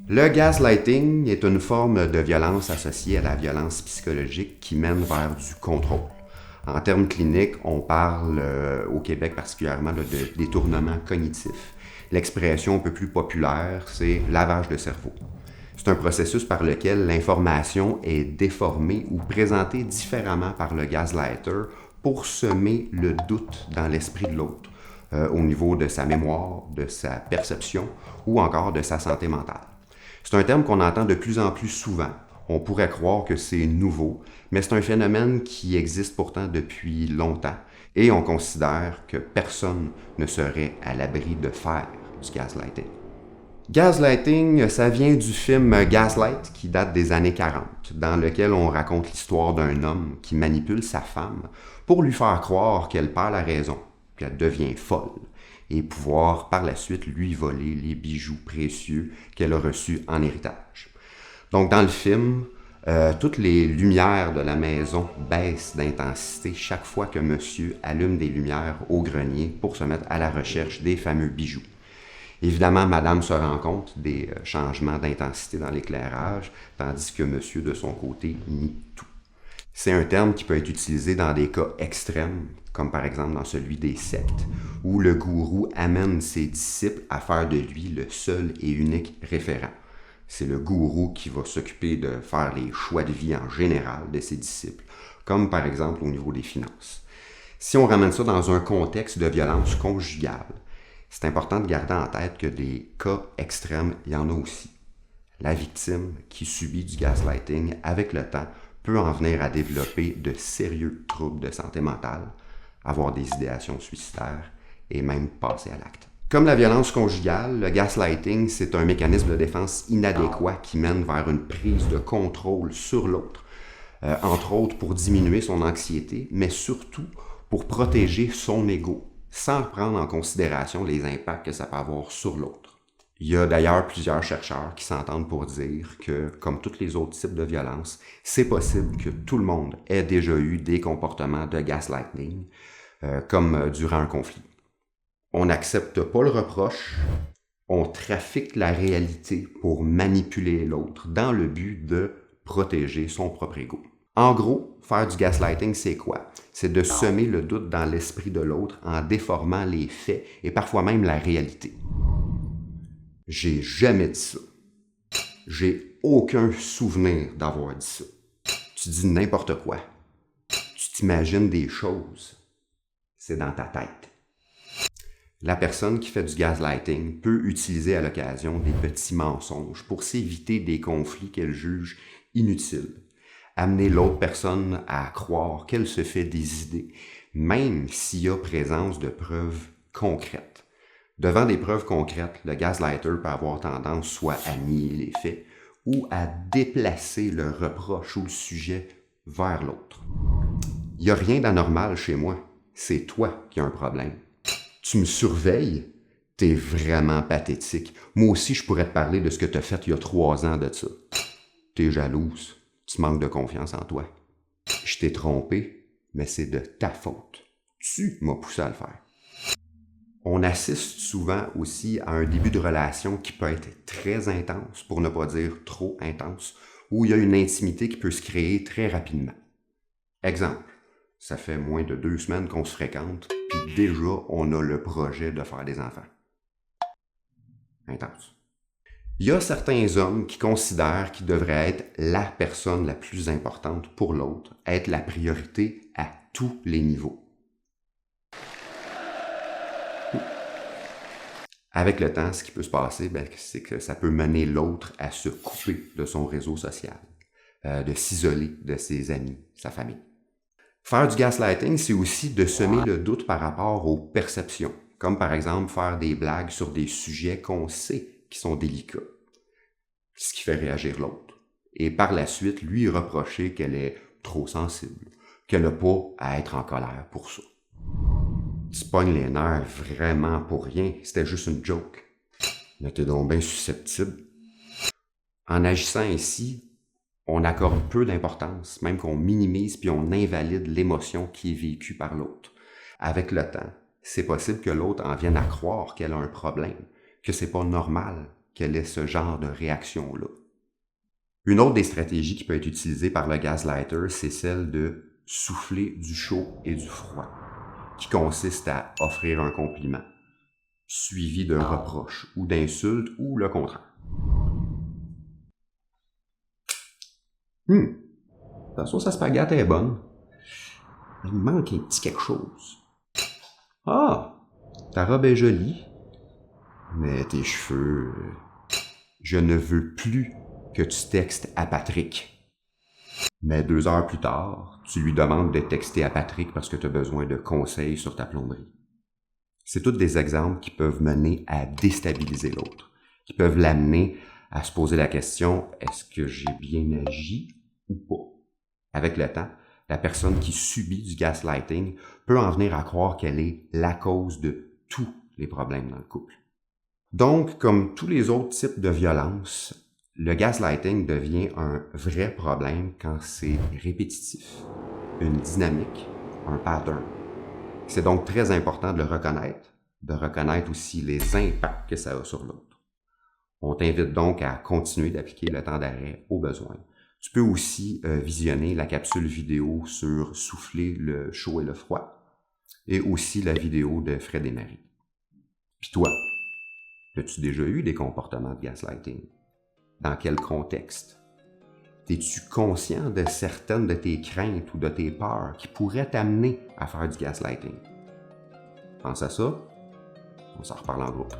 Le gaslighting est une forme de violence associée à la violence psychologique qui mène vers du contrôle. En termes cliniques, on parle au Québec particulièrement de détournement cognitif. L'expression un peu plus populaire, c'est lavage de cerveau. C'est un processus par lequel l'information est déformée ou présentée différemment par le gaslighter pour semer le doute dans l'esprit de l'autre, au niveau de sa mémoire, de sa perception ou encore de sa santé mentale. C'est un terme qu'on entend de plus en plus souvent. On pourrait croire que c'est nouveau, mais c'est un phénomène qui existe pourtant depuis longtemps et on considère que personne ne serait à l'abri de faire du gaslighting. Gaslighting, ça vient du film Gaslight qui date des années 40, dans lequel on raconte l'histoire d'un homme qui manipule sa femme pour lui faire croire qu'elle perd la raison, qu'elle devient folle, et pouvoir par la suite lui voler les bijoux précieux qu'elle a reçus en héritage. Donc dans le film, toutes les lumières de la maison baissent d'intensité chaque fois que monsieur allume des lumières au grenier pour se mettre à la recherche des fameux bijoux. Évidemment, madame se rend compte des changements d'intensité dans l'éclairage, tandis que monsieur, de son côté, nie tout. C'est un terme qui peut être utilisé dans des cas extrêmes, comme par exemple dans celui des sectes, où le gourou amène ses disciples à faire de lui le seul et unique référent. C'est le gourou qui va s'occuper de faire les choix de vie en général de ses disciples, comme par exemple au niveau des finances. Si on ramène ça dans un contexte de violence conjugale, c'est important de garder en tête que des cas extrêmes, il y en a aussi. La victime qui subit du gaslighting, avec le temps, peut en venir à développer de sérieux troubles de santé mentale, avoir des idéations suicidaires et même passer à l'acte. Comme la violence conjugale, le gaslighting, c'est un mécanisme de défense inadéquat qui mène vers une prise de contrôle sur l'autre, entre autres pour diminuer son anxiété, mais surtout pour protéger son ego, sans prendre en considération les impacts que ça peut avoir sur l'autre. Il y a d'ailleurs plusieurs chercheurs qui s'entendent pour dire que, comme tous les autres types de violence, c'est possible que tout le monde ait déjà eu des comportements de gaslighting, comme durant un conflit. On n'accepte pas le reproche, on trafique la réalité pour manipuler l'autre dans le but de protéger son propre ego. En gros, faire du gaslighting, c'est quoi? C'est de semer le doute dans l'esprit de l'autre en déformant les faits et parfois même la réalité. J'ai jamais dit ça. J'ai aucun souvenir d'avoir dit ça. Tu dis n'importe quoi. Tu t'imagines des choses. C'est dans ta tête. La personne qui fait du gaslighting peut utiliser à l'occasion des petits mensonges pour s'éviter des conflits qu'elle juge inutiles. Amener l'autre personne à croire qu'elle se fait des idées, même s'il y a présence de preuves concrètes. Devant des preuves concrètes, le gaslighter peut avoir tendance soit à nier les faits ou à déplacer le reproche ou le sujet vers l'autre. Il n'y a rien d'anormal chez moi, c'est toi qui as un problème. Tu me surveilles? T'es vraiment pathétique. Moi aussi, je pourrais te parler de ce que t'as fait il y a 3 ans de ça. T'es jalouse. Tu manques de confiance en toi. Je t'ai trompé, mais c'est de ta faute. Tu m'as poussé à le faire. On assiste souvent aussi à un début de relation qui peut être très intense, pour ne pas dire trop intense, où il y a une intimité qui peut se créer très rapidement. Exemple, ça fait moins de 2 semaines qu'on se fréquente, puis déjà on a le projet de faire des enfants. Intense. Il y a certains hommes qui considèrent qu'ils devraient être la personne la plus importante pour l'autre, être la priorité à tous les niveaux. Avec le temps, ce qui peut se passer, c'est que ça peut mener l'autre à se couper de son réseau social, de s'isoler de ses amis, sa famille. Faire du gaslighting, c'est aussi de semer le doute par rapport aux perceptions, comme par exemple faire des blagues sur des sujets qu'on sait qui sont délicats, ce qui fait réagir l'autre. Et par la suite, lui reprocher qu'elle est trop sensible, qu'elle n'a pas à être en colère pour ça. Tu pognes les nerfs vraiment pour rien, c'était juste une joke. Mais t'es donc bien susceptible. En agissant ainsi, on accorde peu d'importance, même qu'on minimise puis on invalide l'émotion qui est vécue par l'autre. Avec le temps, c'est possible que l'autre en vienne à croire qu'elle a un problème, que c'est pas normal quel est ce genre de réaction-là. Une autre des stratégies qui peut être utilisée par le gaslighter, c'est celle de souffler du chaud et du froid, qui consiste à offrir un compliment, suivi d'un reproche ou d'insulte ou le contraire. Ta sauce à spaghetti est bonne. Il me manque un petit quelque chose. Ah, ta robe est jolie, mais tes cheveux... Je ne veux plus que tu textes à Patrick. Mais 2 heures plus tard, tu lui demandes de texter à Patrick parce que tu as besoin de conseils sur ta plomberie. C'est tous des exemples qui peuvent mener à déstabiliser l'autre, qui peuvent l'amener à se poser la question « Est-ce que j'ai bien agi ou pas? » Avec le temps, la personne qui subit du gaslighting peut en venir à croire qu'elle est la cause de tous les problèmes dans le couple. Donc, comme tous les autres types de violence, le gaslighting devient un vrai problème quand c'est répétitif, une dynamique, un pattern. C'est donc très important de le reconnaître, de reconnaître aussi les impacts que ça a sur l'autre. On t'invite donc à continuer d'appliquer le temps d'arrêt au besoin. Tu peux aussi visionner la capsule vidéo sur souffler le chaud et le froid, et aussi la vidéo de Fred et Marie. Puis toi, as-tu déjà eu des comportements de gaslighting? Dans quel contexte? Es-tu conscient de certaines de tes craintes ou de tes peurs qui pourraient t'amener à faire du gaslighting? Pense à ça, on s'en reparle en groupe.